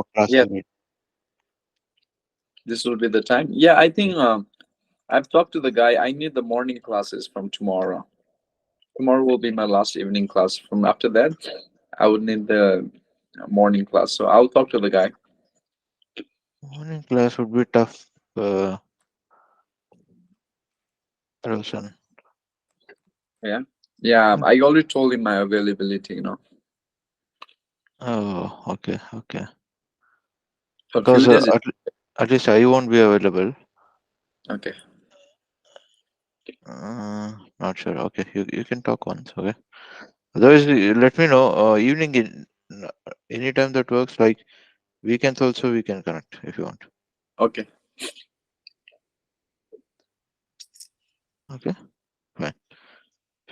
what class Yeah, you need. this will be the time. Yeah, I think I've talked to the guy. I need the morning classes from tomorrow. Tomorrow will be my last evening class. From after that, I would need the morning class. So I'll talk to the guy. Morning class would be tough, Roshan. Yeah. Yeah, I already told him my availability, Oh, okay, okay. For a few Because days. at least I won't be available. Okay. Not sure. Okay, you can talk once. Okay. Otherwise, let me know. Evening in anytime that works. Like weekends also, we can connect if you want. Okay. Okay, fine.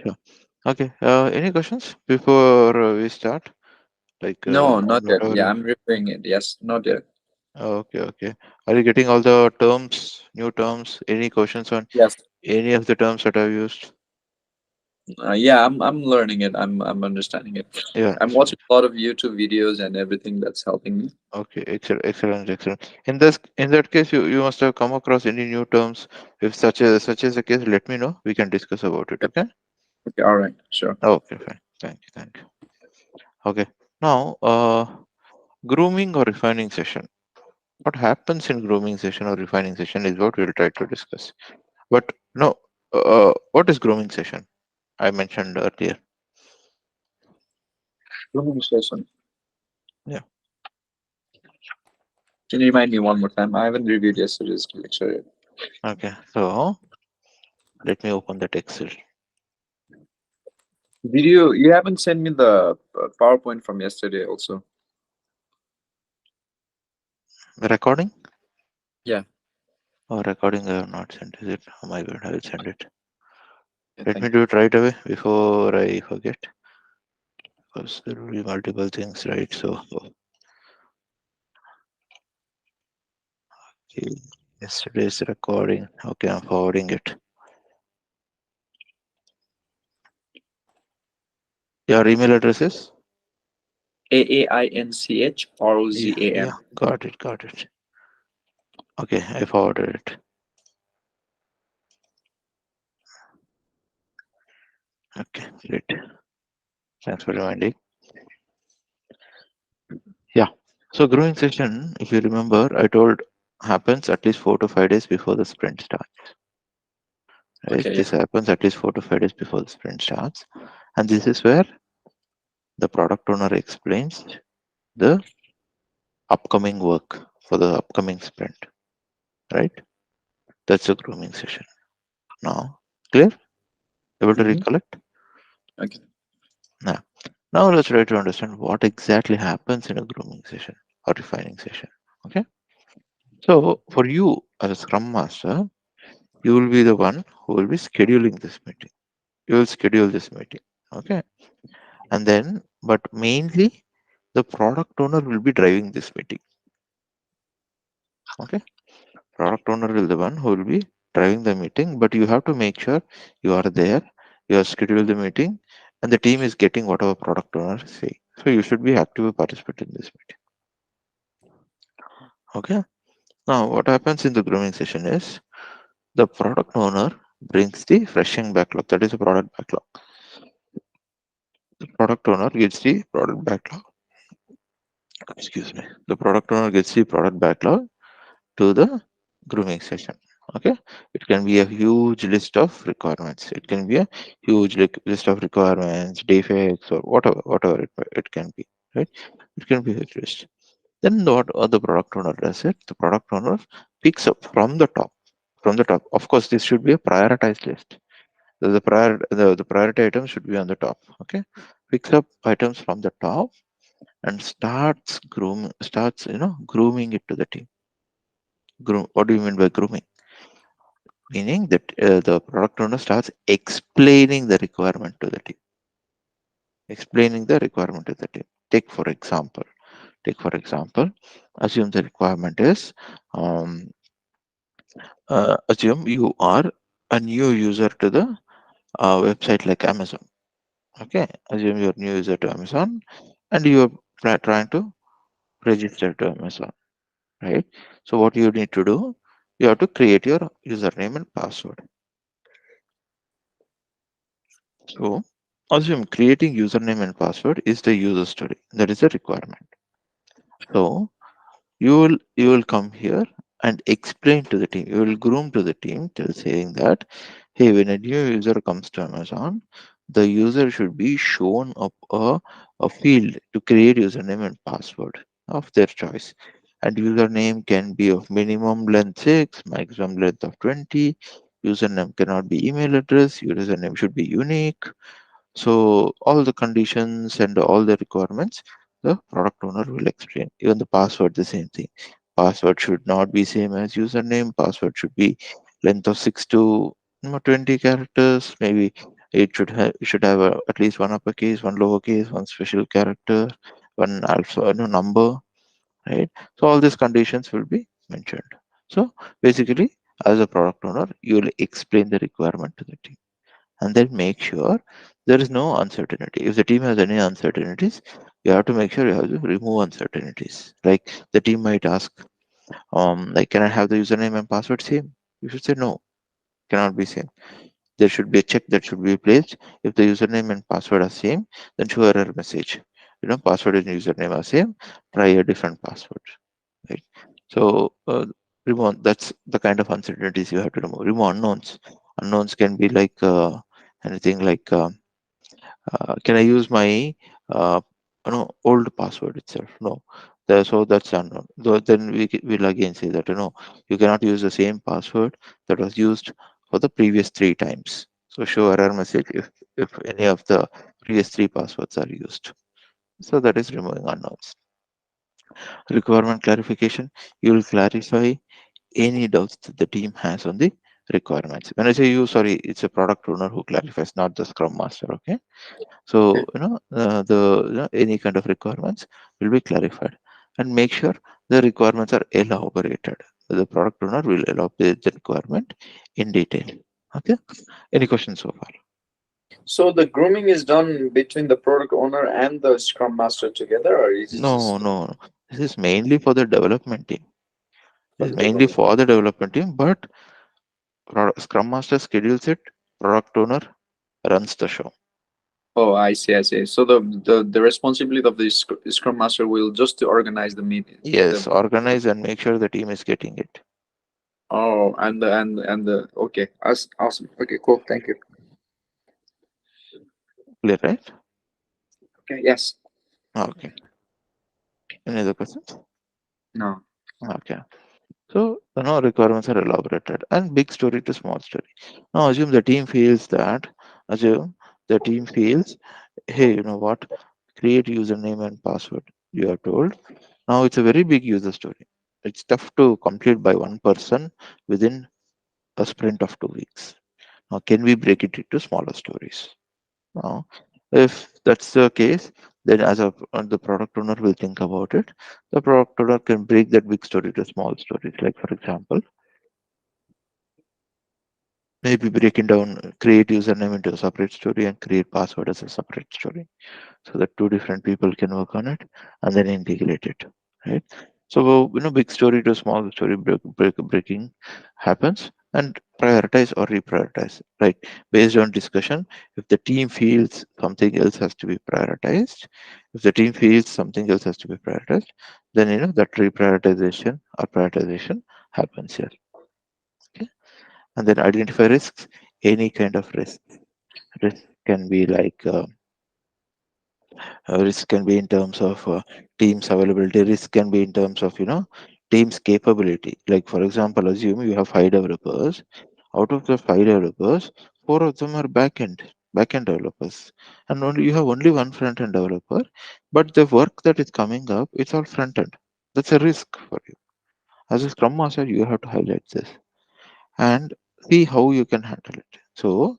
Sure. Okay. Any questions before we start? Like No, not yet. whatever Yeah, you. I'm reviewing it. Yes, not yet. Okay, okay. Are you getting all the terms, new terms? Any questions on Yes. any of the terms that I've used? Yeah, I'm learning it. I'm understanding it. Yeah. I'm watching a lot of YouTube videos and everything that's helping me. Okay. Excellent. Excellent. Excellent. In that case, you must have come across any new terms. If such is the case, let me know. We can discuss about it. Yep. Okay. Okay. All right. Sure. Okay. Fine. Thank you. Thank you. Okay. Now, grooming or refining session. What happens in grooming session or refining session is what we'll try to discuss. But no, what is grooming session? I mentioned earlier. Communication. Yeah. Can you remind me one more time? I haven't reviewed yesterday's lecture yet. Okay. So let me open that Excel. Video. You haven't sent me the PowerPoint from yesterday. Also. Recording? Yeah. Oh, recording I have not sent. Is it? Oh my god, I will send it. Yeah. Let me Thank you. do it right away before I forget. Because there will be multiple things, right? So, okay. Yesterday's recording. Okay, I'm forwarding it. Your email address is? AAINCH Yeah, ROZAM. got it, got it. Okay, I forwarded it. Okay, great. Thanks for reminding. Yeah. So growing session, if you remember, I told happens at least 4 to 5 days before the sprint starts. Right? Okay. Yeah. This happens at least 4 to 5 days before the sprint starts. And this is where the product owner explains the upcoming work for the upcoming sprint. Right? That's a grooming session. Now, clear? Able to Mm-hmm. recollect? Okay. Now, now let's try to understand what exactly happens in a grooming session or refining session. Okay. So for you as a Scrum Master, you will be the one who will be scheduling this meeting. You will schedule this meeting. Okay. And then, but mainly the product owner will be driving this meeting. Okay. Product owner will the one who will be driving the meeting, but you have to make sure you are there, you have scheduled the meeting, and the team is getting whatever product owner is saying. So you should be active participant in this meeting. Okay. Now what happens in the grooming session is the product owner brings the freshing backlog. That is a product backlog. The product owner gets the product backlog. Excuse me. The product owner gets the product backlog to the grooming session. Okay. It can be a huge list of requirements. It can be a huge list of requirements, defects, or whatever it can be. Right. It can be a huge list. Then what the product owner does it? The product owner picks up from the top. From the top. Of course, this should be a prioritized list. The priority items should be on the top. Okay. Picks up items from the top and starts grooming it to the team. What do you mean by grooming? Meaning that the product owner starts explaining the requirement to the team. Explaining the requirement to the team. Take for example, assume the requirement is, um, assume you are a new user to the website like Amazon. Okay, assume you're new user to Amazon and you're trying to register to Amazon, right? So what you need to do, you have to create your username and password. So assume creating username and password is the user story. That is a requirement. So you will come here and explain to the team. You will groom to the team till saying that, hey, when a new user comes to Amazon, the user should be shown up a field to create username and password of their choice. And username can be of minimum length 6, maximum length of 20. Username cannot be email address. Username should be unique. So all the conditions and all the requirements, the product owner will explain. Even the password, the same thing. Password should not be same as username. Password should be length of 6 to 20 characters. Maybe it should have at least one uppercase, one lowercase, one special character, one alpha, no number, right? So all these conditions will be mentioned. So basically, as a product owner, you will explain the requirement to the team and then make sure there is no uncertainty. If the team has any uncertainties, you have to make sure you have to remove uncertainties. Like the team might ask, like, can I have the username and password same? You should say no, cannot be same. There should be a check that should be placed. If the username and password are same, then show error message. Password and username are same. Try a different password. Right. So remove. That's the kind of uncertainties you have to remove. Remove unknowns. Unknowns can be like anything like. Can I use my old password itself? No. So that's unknown. Then will again say that you cannot use the same password that was used for the previous 3 times. So show error message if any of the previous 3 passwords are used. So that is removing unknowns. Requirement clarification. You will clarify any doubts that the team has on the requirements. When I say you, sorry, it's a product owner who clarifies, not the Scrum Master. Okay. So, any kind of requirements will be clarified and make sure the requirements are elaborated. The product owner will elaborate the requirement in detail. Okay. Any questions so far? So the grooming is done between the product owner and the Scrum Master together, or is it No, just no, no. This is mainly for the development team. for This is the mainly development? for the development team, but Scrum Master schedules it, product owner runs the show. Oh, I see, I see. So the responsibility of the Scrum Master will just to organize the meeting. Yes, organize and make sure the team is getting it. Oh, and the okay, awesome. Okay, cool. Thank you. Clear, right? Okay, yes. Okay. Any other questions? No. Okay. So, requirements are elaborated and big story to small story. Now, assume the team feels, hey, you know what, create username and password. You are told. Now, it's a very big user story. It's tough to complete by one person within a sprint of 2 weeks. Now, can we break it into smaller stories? Now, if that's the case, then the product owner will think about it. The product owner can break that big story to small stories. Like for example, maybe breaking down, create username into a separate story and create password as a separate story, so that two different people can work on it and then integrate it, right? So big story to small story breaking happens, and prioritize or reprioritize, right? Based on discussion, if the team feels something else has to be prioritized, if the team feels something else has to be prioritized, then that reprioritization or prioritization happens here. Okay. And then identify risks. Any kind of risk can be like risk can be in terms of teams availability. Risk can be in terms of teams capability. Like for example, assume you have 5 developers. Out of the 5 developers, 4 of them are backend developers, and only you have only one front end developer. But the work that is coming up, it's all front end. That's a risk for you. As a Scrum Master, you have to highlight this and see how you can handle it. So,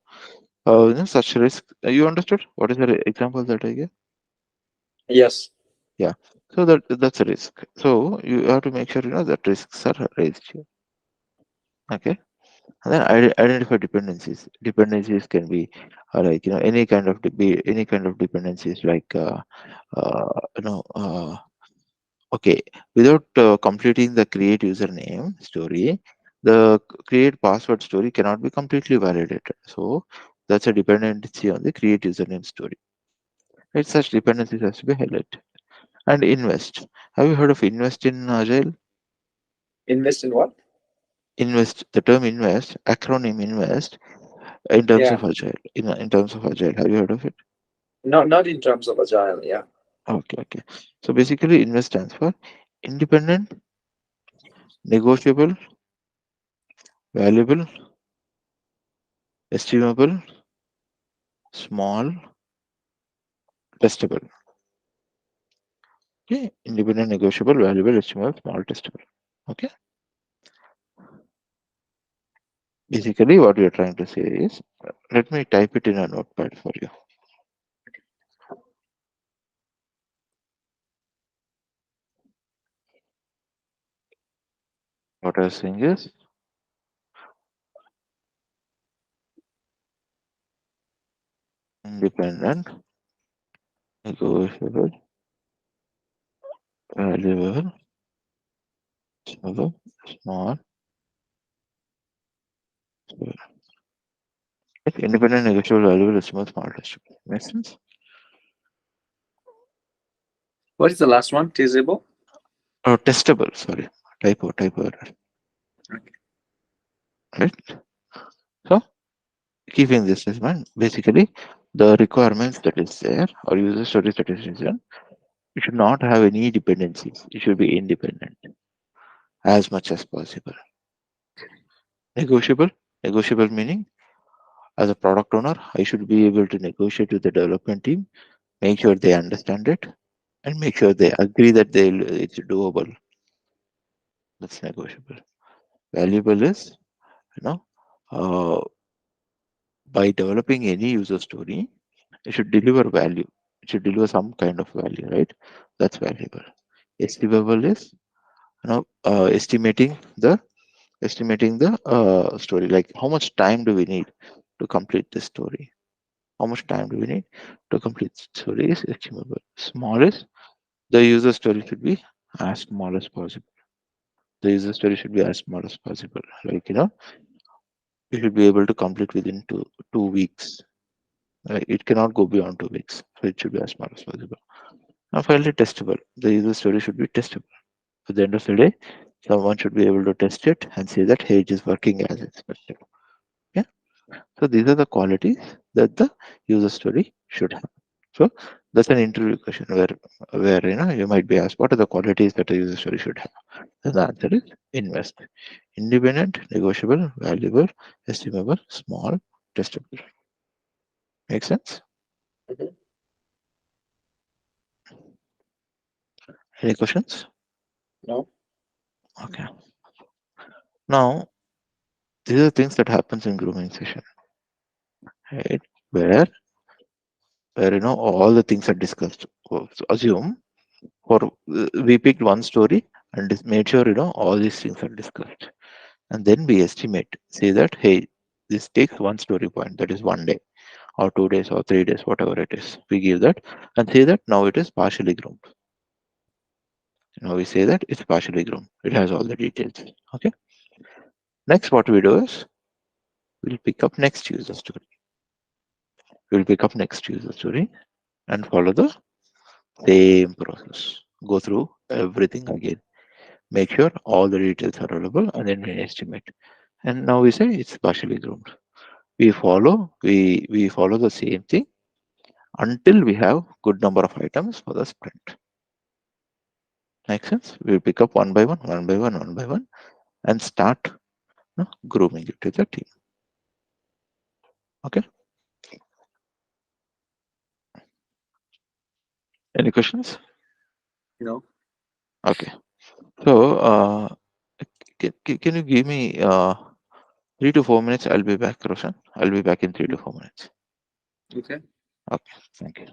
such risk. You understood? What is the example that I gave? Yes. Yeah. So that's a risk. So you have to make sure that risks are raised here. Okay. And then identify dependencies. Dependencies can be like any kind of dependencies like uh, you know uh, Okay, without completing the create username story, the create password story cannot be completely validated. So that's a dependency on the create username story. Right, such dependencies has to be highlighted. And invest. Have you heard of invest in Agile? Invest in what? Invest, the term invest, acronym invest, in terms Yeah. of Agile. In terms of Agile, have you heard of it? Not in terms of agile. Yeah. Okay, okay. So basically, invest stands for independent, negotiable, valuable, estimable, small, testable. Okay, independent, negotiable, valuable, estimable, small, testable. Okay, basically, what we are trying to say is, let me type it in a notepad for you. What I was saying is, independent, negotiable, valuable, estimable, small. Like independent, negotiable, valuable, estimable, small, testable. Makes sense? What is the last one? Teasable. Oh, testable. Sorry, typo error. Okay. Right. So keeping this in mind, basically the requirements that is there or user story satisfaction, it should not have any dependencies. It should be independent as much as possible. Negotiable, negotiable meaning as a product owner, I should be able to negotiate with the development team, make sure they understand it, and make sure they agree that it's doable. That's negotiable. Valuable is, you know, uh, by developing any user story, it should deliver value. It should deliver some kind of value, right? That's valuable. Estimable is, estimating the story. Like how much time do we need to complete this story? How much time do we need to complete the story is estimable. Small is the user story should be as small as possible. The user story should be as small as possible. Like you should be able to complete within two weeks. It cannot go beyond 2 weeks. So it should be as small as possible. Now, finally, testable. The user story should be testable. At the end of the day, someone should be able to test it and say that, hey, it is working as expected. Yeah. So these are the qualities that the user story should have. So that's an interview question where you might be asked, what are the qualities that a user story should have? And the answer is invest. Independent, negotiable, valuable, estimable, small, testable. Make sense? Mhm. Any questions? No. Okay. Now, these are things that happens in grooming session, right? Where all the things are discussed. So assume for we picked one story and made sure all these things are discussed, and then we estimate. Say that, hey, this takes one story point, that is 1 day or 2 days or 3 days, whatever it is. We give that and say that now it is partially groomed. Now we say that it's partially groomed. It has all the details. Okay. Next, what we do is we'll pick up next user story. We'll pick up next user story and follow the same process. Go through everything again. Make sure all the details are available and then we estimate. And now we say it's partially groomed. We follow the same thing until we have good number of items for the sprint. Make sense? We'll pick up one by one, one by one, one by one, and start grooming it to the team. Okay. Any questions? No. Okay. So can you give me 3 to 4 minutes? I'll be back, Roshan. I'll be back in 3 to 4 minutes. Okay. Okay. Thank you.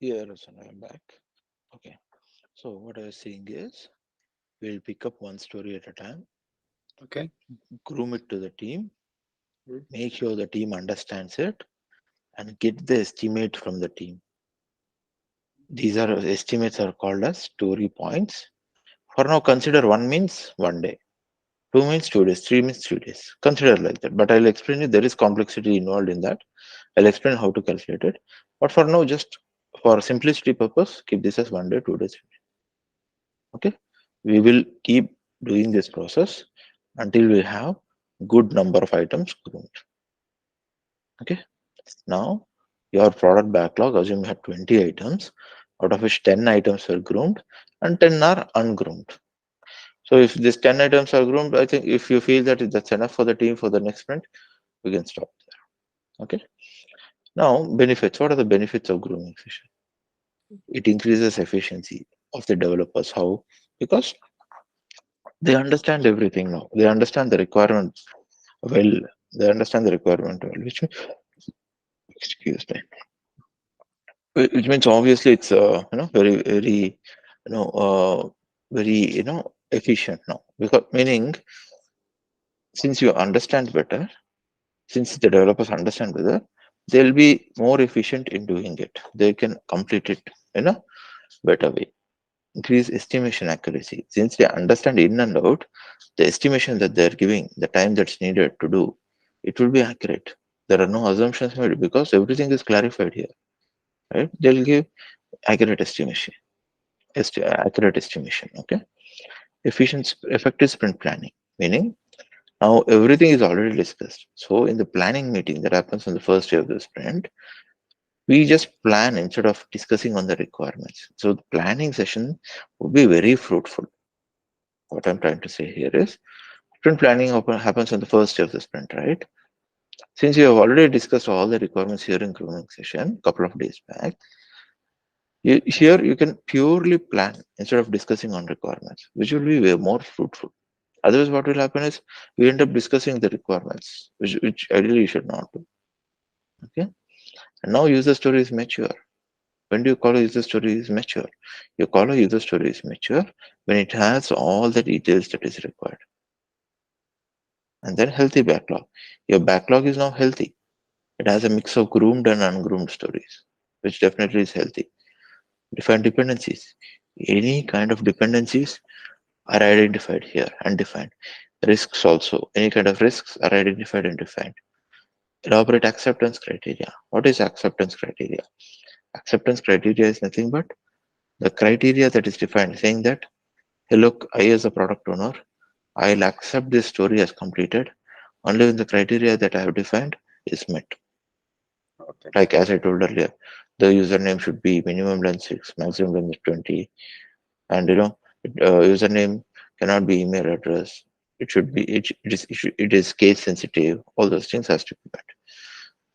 Yeah, Roshan, I'm back. Okay. So what I was saying is we'll pick up one story at a time, Okay. groom it to the team, Mm. make sure the team understands it, and get the estimate from the team. These are estimates are called as story points. For now, consider one means 1 day, two means 2 days, three means 3 days. Consider like that. But I'll explain it. There is complexity involved in that. I'll explain how to calculate it. But for now, just for simplicity purpose, keep this as 1 day, 2 days. Okay. We will keep doing this process until we have good number of items groomed. Okay. Now, your product backlog, assume you have 20 items, out of which 10 items were groomed and 10 are ungroomed. So if these 10 items are groomed, I think if you feel that that's enough for the team for the next sprint, we can stop there. Okay. Now, benefits. What are the benefits of grooming session? It increases efficiency of the developers. How? Because they understand everything now. They understand the requirement well. They understand the requirement well, which means, excuse me, which means obviously it's very very efficient now, because meaning since you understand better, since the developers understand better, they'll be more efficient in doing it. They can complete it in a better way. Increase estimation accuracy. Since they understand in and out, the estimation that they're giving, the time that's needed to do, it will be accurate. There are no assumptions made because everything is clarified here, right? They'll give accurate estimation, accurate estimation. Okay, efficient, effective sprint planning, meaning now everything is already discussed. So in the planning meeting that happens on the first day of the sprint, we just plan instead of discussing on the requirements. So the planning session would be very fruitful. What I'm trying to say here is sprint planning happens on the first day of the sprint, right? Since you have already discussed all the requirements here in grooming session couple of days back, here you can purely plan instead of discussing on requirements, which will be way more fruitful. Otherwise, what will happen is we end up discussing the requirements, which ideally you should not do. Okay. And now user story is mature. When do you call a user story is mature? You call a user story is mature when it has all the details that is required. And then healthy backlog. Your backlog is now healthy. It has a mix of groomed and ungroomed stories, which definitely is healthy. Define dependencies. Any kind of dependencies are identified here and defined. Risks also. Any kind of risks are identified and defined. Elaborate acceptance criteria. What is acceptance criteria? Acceptance criteria is nothing but the criteria that is defined, saying that, hey, look, I as a product owner, I'll accept this story as completed only when the criteria that I have defined is met. Okay. Like as I told earlier, the username should be minimum length 6, maximum length 20, and username cannot be email address. It should be it is case sensitive. All those things has to be met.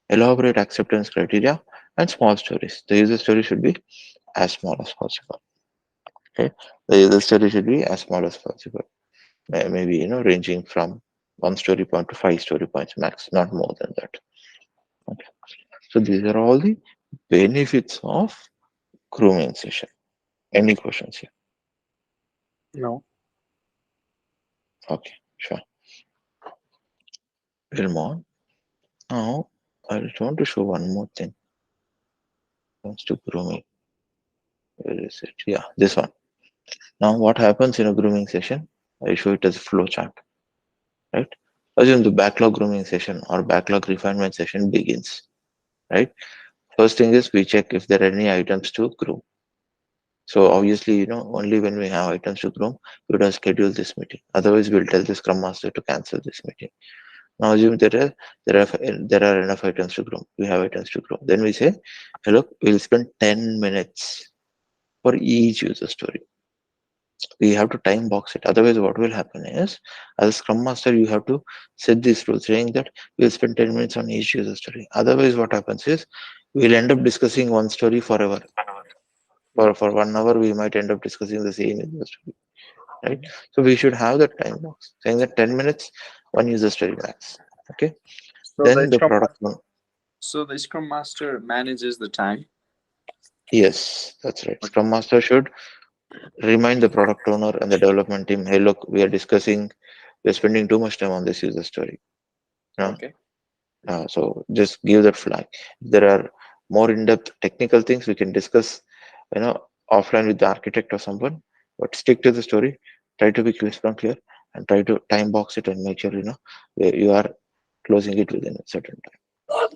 Elaborate acceptance criteria and small stories. The user story should be as small as possible. Okay, the user story should be as small as possible. Maybe ranging from one story point to five story points max, not more than that. Okay. So these are all the benefits of grooming session. Any questions here? No. Okay, sure. We'll move on. Now I want to show one more thing. Comes to grooming. Where is it? Yeah, this one. Now what happens in a grooming session? I show it as a flow chart, right? Assume the backlog grooming session or backlog refinement session begins, right? First thing is we check if there are any items to groom. So obviously, only when we have items to groom, we would have scheduled this meeting. Otherwise, we'll tell the Scrum Master to cancel this meeting. Now assume there are enough items to groom. We have items to groom. Then we say, hey, look, we'll spend 10 minutes for each user story. We have to time box it. Otherwise, what will happen is, as a Scrum Master, you have to set this rule saying that we'll spend 10 minutes on each user story. Otherwise, what happens is we'll end up discussing one story forever. For 1 hour, we might end up discussing the same user story, right? Mhm. So we should have that time box saying that 10 minutes, one user story max. Okay. So Then the product one. the Scrum Master manages the time. Yes, that's right. Okay. Scrum Master should remind the product owner and the development team, hey, look, we're spending too much time on this user story. You know? Okay. So just give that flag. If there are more in-depth technical things we can discuss, offline with the architect or someone, but stick to the story. Try to be crisp and clear, and try to time box it and make sure you are closing it within a certain time.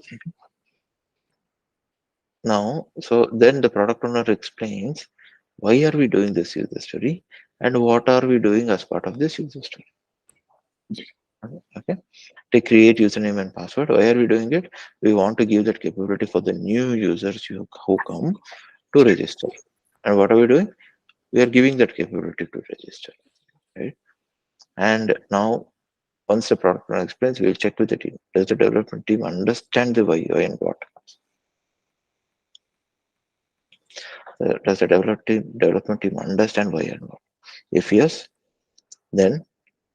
Now, so then the product owner explains why are we doing this user story and what are we doing as part of this user story. Okay, to create username and password. Why are we doing it? We want to give that capability for the new users who come to register. And what are we doing? We are giving that capability to register, right? And now, once the product owner explains, we'll check with the team. Does the development team understand the why and what? Does the development team understand why and what? If yes, then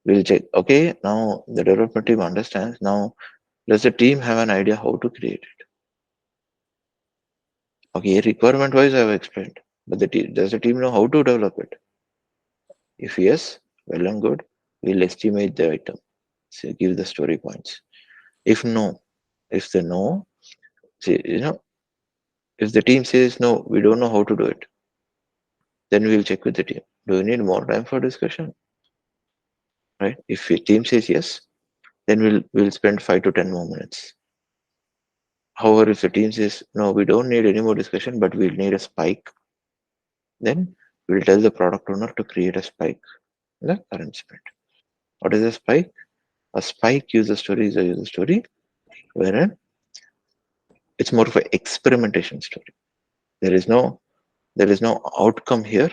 we'll check. Okay, now the development team understands. Now, does the team have an idea how to create it? Okay, requirement wise, I have explained. But does the team know how to develop it? If yes, well and good. We'll estimate the item. So give the story points. If no, if they know, see, if the team says no, we don't know how to do it, then we'll check with the team. Do we need more time for discussion? Right? If the team says yes, then we'll spend 5 to 10 more minutes. However, if the team says no, we don't need any more discussion, but we'll need a spike, then we'll tell the product owner to create a spike in the current sprint. What is a spike? A spike user story is a user story wherein it's more of an experimentation story. There is no there is no outcome here,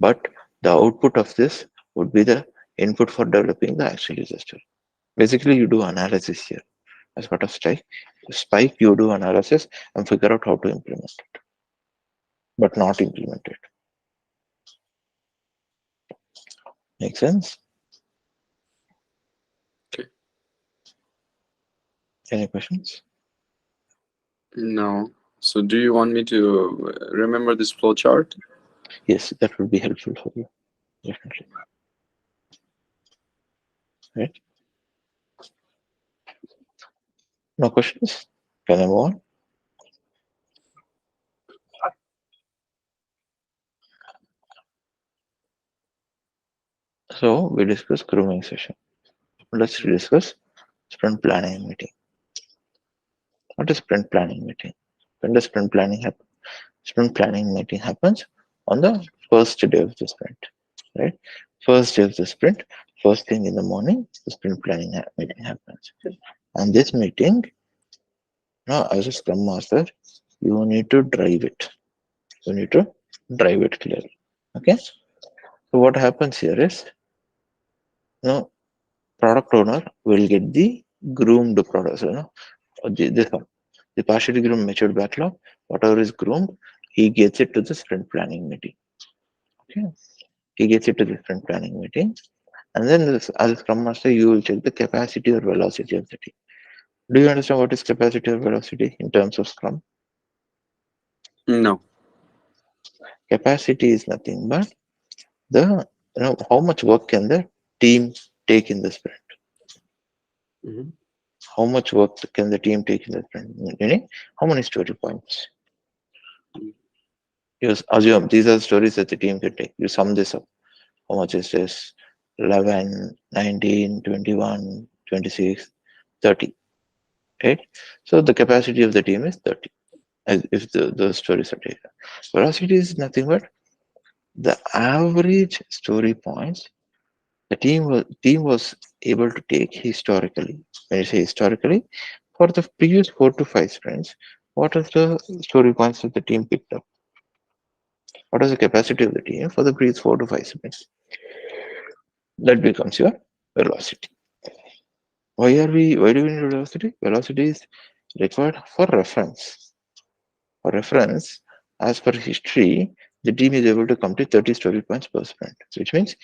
but the output of this would be the input for developing the actual user story. Basically, you do analysis here as part of spike. You do analysis and figure out how to implement it, but not implement it. Make sense? Okay. Any questions? No. So do you want me to remember this flow chart? Yes, that would be helpful for you, definitely. Right? No questions? Can I move on? So we discuss grooming session. Let's discuss sprint planning meeting. What is sprint planning meeting? When does sprint planning happen? Sprint planning meeting happens on the first day of the sprint, right? First day of the sprint, first thing in the morning, the sprint planning meeting happens. And this meeting, as a Scrum Master, you need to drive it. You need to drive it clearly. Okay. So what happens here is, you know, product owner will get the groomed products. This one, the partially groomed matured backlog, whatever is groomed, he gets it to the sprint planning meeting. Okay. He gets it to the sprint planning meeting. And then as a Scrum Master, you will check the capacity or velocity of the team. Do you understand what is capacity or velocity in terms of Scrum? No. Capacity is nothing but the how much work can the team take in the sprint? Hmm. How much work can the team take in the sprint? Meaning, how many story points? You assume these are stories that the team can take. You sum this up. How much is this? 11, 19, 21, 26, 30. Right? So the capacity of the team is 30. As if the stories are taken. Velocity is nothing but the average story points the team was able to take historically. When you say historically, for the previous 4 to 5 sprints, what is the story points that the team picked up? What is the capacity of the team for the previous 4 to 5 sprints? That becomes your velocity. Why do we need velocity? Velocity is required for reference. For reference, as per history, the team is able to complete 30 story points per sprint, which means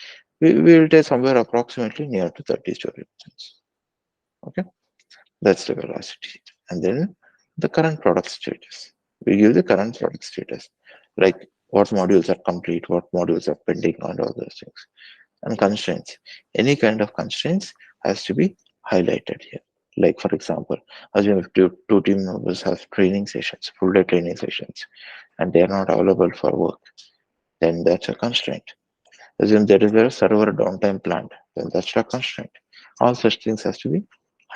we will take somewhere approximately near to 30 story points. Okay, that's the velocity. And then the current product status. We give the current product status. like what modules are complete, what modules are pending, and all those things. And constraints. Any kind of constraints has to be highlighted here. Like for example, assume if two team members have training sessions, full day training sessions, and they are not available for work, then that's a constraint. Assume there is a server downtime planned, then that's a constraint. All such things has to be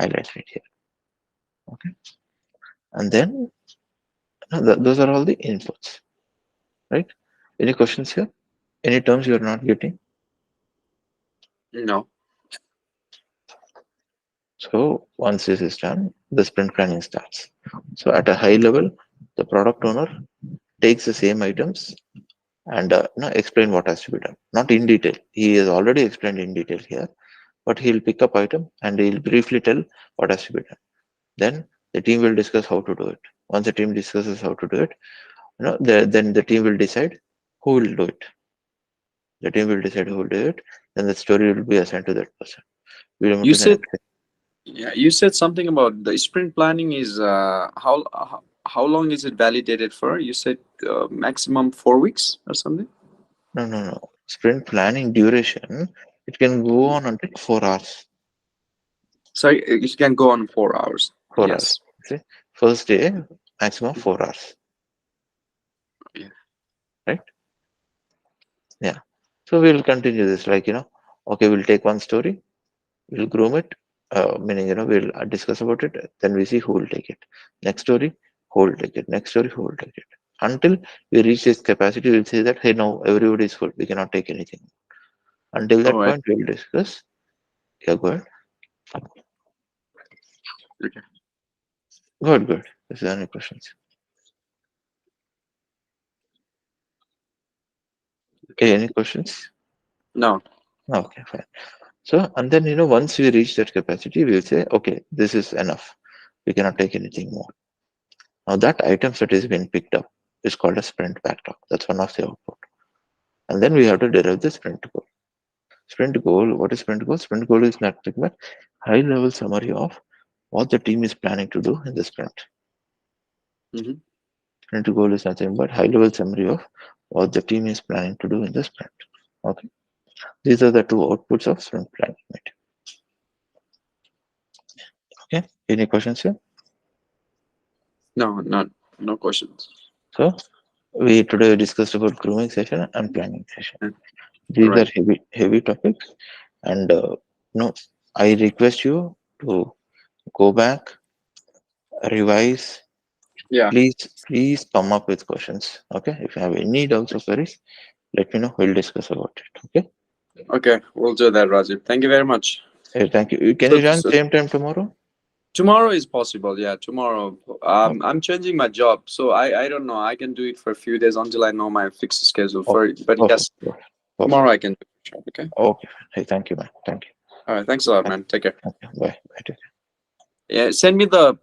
highlighted here. Okay, and then those are all the inputs, right? Any questions here? Any terms you are not getting? No. So once this is done, the sprint planning starts. So at a high level, the product owner takes the same items and explain what has to be done. Not in detail. He has already explained in detail here, but he'll pick up item and he'll briefly tell what has to be done. Then the team will discuss how to do it. Once the team discusses how to do it, then the team will decide who will do it. The team will decide who will do it. Then the story will be assigned to that person. We will move You to the said next. Yeah, you said something about the sprint planning is how long is it validated for? You said maximum 4 weeks or something. No, no, no. Sprint planning duration, it can go on until 4 hours. Sorry, it can go on 4 hours. 4 hours. Yes. See, first day, maximum 4 hours, Yeah. right? Yeah. So we'll continue this, like, okay, we'll take one story, we'll groom it, meaning, we'll discuss about it, then we see who will take it. Next story, who will take it. Next story, who will take it. Until we reach this capacity, we'll say that, hey, now everybody is full, we cannot take anything. Until All that right. point, we'll discuss. Yeah, go ahead. Okay. Good, good. Is there any questions? Okay, any questions? No. Okay, fine. So, and then, once we reach that capacity, we'll say, okay, this is enough. We cannot take anything more. Now, that items that is being picked up is called a sprint backlog. That's one of the output. And then we have to derive the sprint goal. Sprint goal, what is sprint goal? Sprint goal is nothing but high level summary of what the team is planning to do in the sprint. Hmm. Sprint goal is nothing but high level summary of what the team is planning to do in the sprint. Okay. These are the two outputs of sprint planning. Okay. Any questions here? No, not no questions. So we today discussed about grooming session and planning session. Yeah. These are Right. heavy topics, and no, I request you to go back, revise. Yeah. Please come up with questions. Okay, if you have any doubts or queries, let me know. We'll discuss about it. Okay. Okay, we'll do that, Rajiv. Thank you very much. Thank you. Can you So, join so same time tomorrow? tomorrow is possible. Yeah, tomorrow. Okay. I'm changing my job, so I don't know. I can do it for a few days until I know my fixed schedule for Okay. it. But Perfect. yes, Perfect. tomorrow Perfect. I can do it. Okay. Okay. Hey, thank you, man. Thank you. All right. Thanks a lot, Thank man. Take care. you. Bye. Bye. Yeah. Send me the